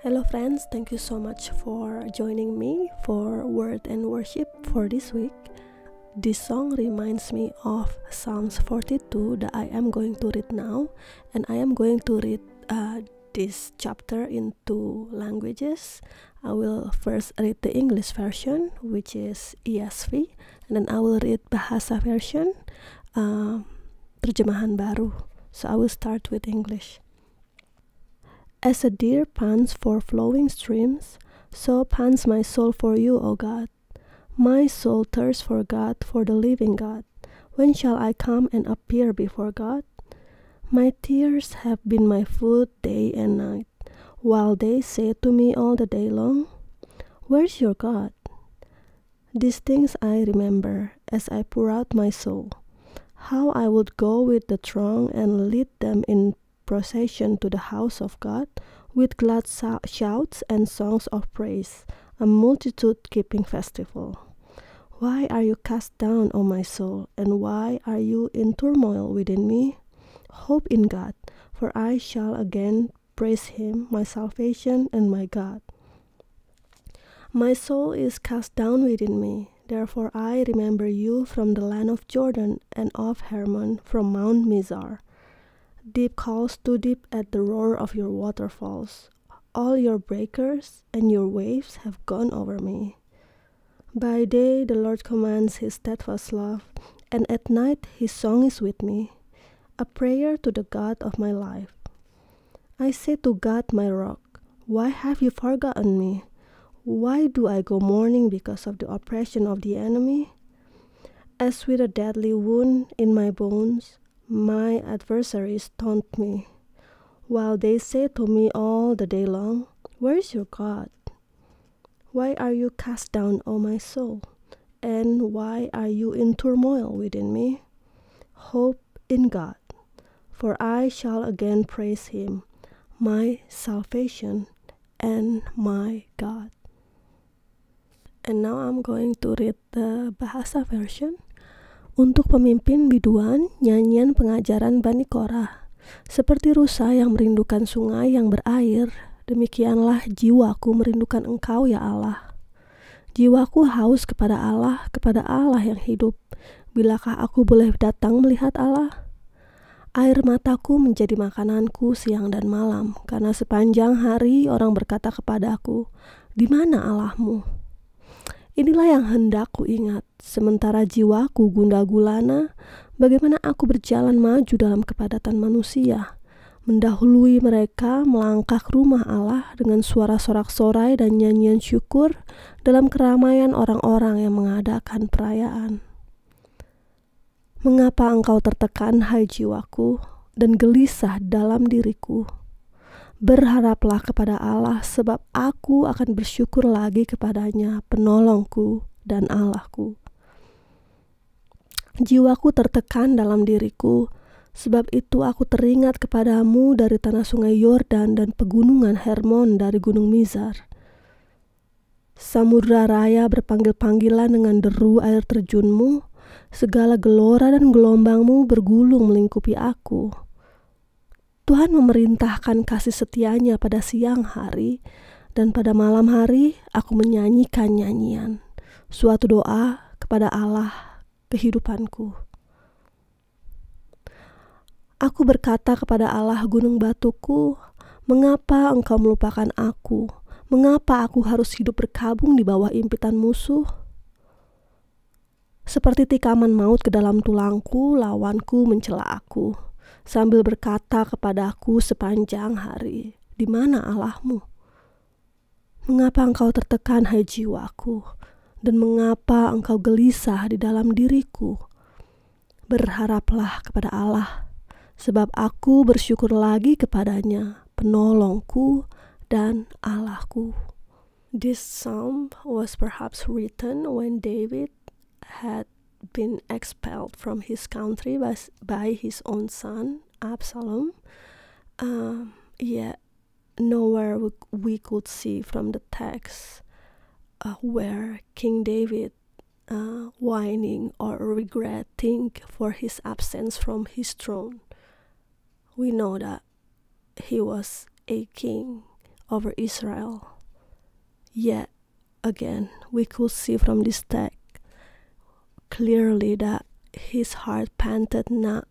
Hello friends, thank you so much for joining me for Word and Worship for this week. This song reminds me of Psalms 42 that I am going to read now, and I am going to read this chapter in two languages. I will first read the English version, which is ESV, and then I will read Bahasa version, terjemahan baru. So I will start with English. As a deer pants for flowing streams, so pants my soul for you, O God. My soul thirsts for God, for the living God. When shall I come and appear before God? My tears have been my food day and night, while they say to me all the day long, "Where's your God?" These things I remember as I pour out my soul, how I would go with the throng and lead them in procession to the house of God, with glad shouts and songs of praise, a multitude keeping festival. Why are you cast down, O my soul, and why are you in turmoil within me? Hope in God, for I shall again praise him, my salvation and my God. My soul is cast down within me, therefore I remember you from the land of Jordan, and of Hermon from Mount Mizar. Deep calls to deep at the roar of your waterfalls. All your breakers and your waves have gone over me. By day the Lord commands his steadfast love, and at night his song is with me, a prayer to the God of my life. I say to God my rock, why have you forgotten me? Why do I go mourning because of the oppression of the enemy? As with a deadly wound in my bones, my adversaries taunt me, while they say to me all the day long, "Where is your God?" Why are you cast down, O my soul? And why are you in turmoil within me? Hope in God, for I shall again praise him, my salvation and my God. And now I'm going to read the Bahasa version. Untuk pemimpin biduan, nyanyian pengajaran Bani Korah. Seperti rusa yang merindukan sungai yang berair, demikianlah jiwaku merindukan Engkau, ya Allah. Jiwaku haus kepada Allah yang hidup. Bilakah aku boleh datang melihat Allah? Air mataku menjadi makananku siang dan malam, karena sepanjang hari orang berkata kepadaku, "Di mana Allahmu?" Inilah yang hendak ku ingat, sementara jiwaku gundah gulana, bagaimana aku berjalan maju dalam kepadatan manusia, mendahului mereka melangkah ke rumah Allah dengan suara sorak-sorai dan nyanyian syukur dalam keramaian orang-orang yang mengadakan perayaan. Mengapa engkau tertekan, hai jiwaku, dan gelisah dalam diriku? Berharaplah kepada Allah, sebab aku akan bersyukur lagi kepadanya, penolongku dan Allahku. Jiwaku tertekan dalam diriku, sebab itu aku teringat kepadamu dari tanah sungai Yordan dan pegunungan Hermon dari gunung Mizar. Samudra raya berpanggil-panggilan dengan deru air terjunmu, segala gelora dan gelombangmu bergulung melingkupi aku. Tuhan memerintahkan kasih setianya pada siang hari, dan pada malam hari aku menyanyikan nyanyian, suatu doa kepada Allah kehidupanku. Aku berkata kepada Allah gunung batuku, "Mengapa engkau melupakan aku? Mengapa aku harus hidup berkabung di bawah impitan musuh?" Seperti tikaman maut ke dalam tulangku, lawanku mencela aku, sambil berkata kepadaku sepanjang hari, "Di mana Allahmu?" Mengapa engkau tertekan, hai jiwaku, dan mengapa engkau gelisah di dalam diriku? Berharaplah kepada Allah, sebab aku bersyukur lagi kepadanya, penolongku dan Allahku. This psalm was perhaps written when David had been expelled from his country by his own son Absalom. Nowhere we could see from the text where King David whining or regretting for his absence from his throne. We know that he was a king over Israel. Yet again, we could see from this text clearly that his heart panted not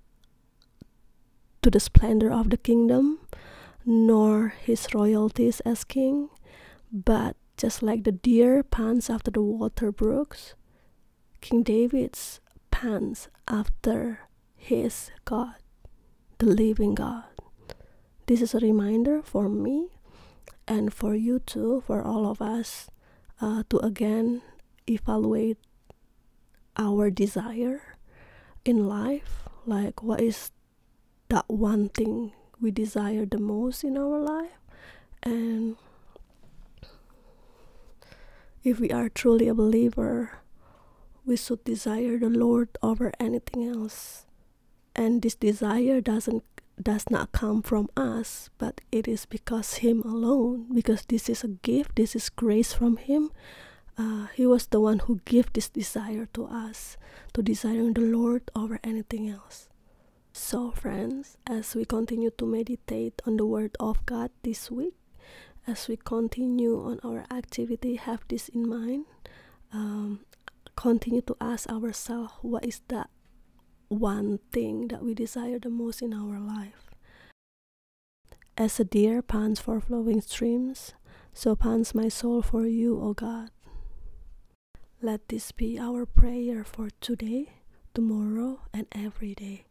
to the splendor of the kingdom, nor his royalties as king, but just like the deer pants after the water brooks, King David's pants after his God, the living God. This is a reminder for me and for you too, for all of us, to again evaluate our desire in life. Like, what is that one thing we desire the most in our life? And if we are truly a believer, we should desire the Lord over anything else. And this desire does not come from us, but it is because him alone, because this is a gift, this is grace from him. He was the one who gave this desire to us, to desiring the Lord over anything else. So friends, as we continue to meditate on the word of God this week, as we continue on our activity, have this in mind. Continue to ask ourselves, what is that one thing that we desire the most in our life? As a deer pants for flowing streams, so pants my soul for you, O God. Let this be our prayer for today, tomorrow, and every day.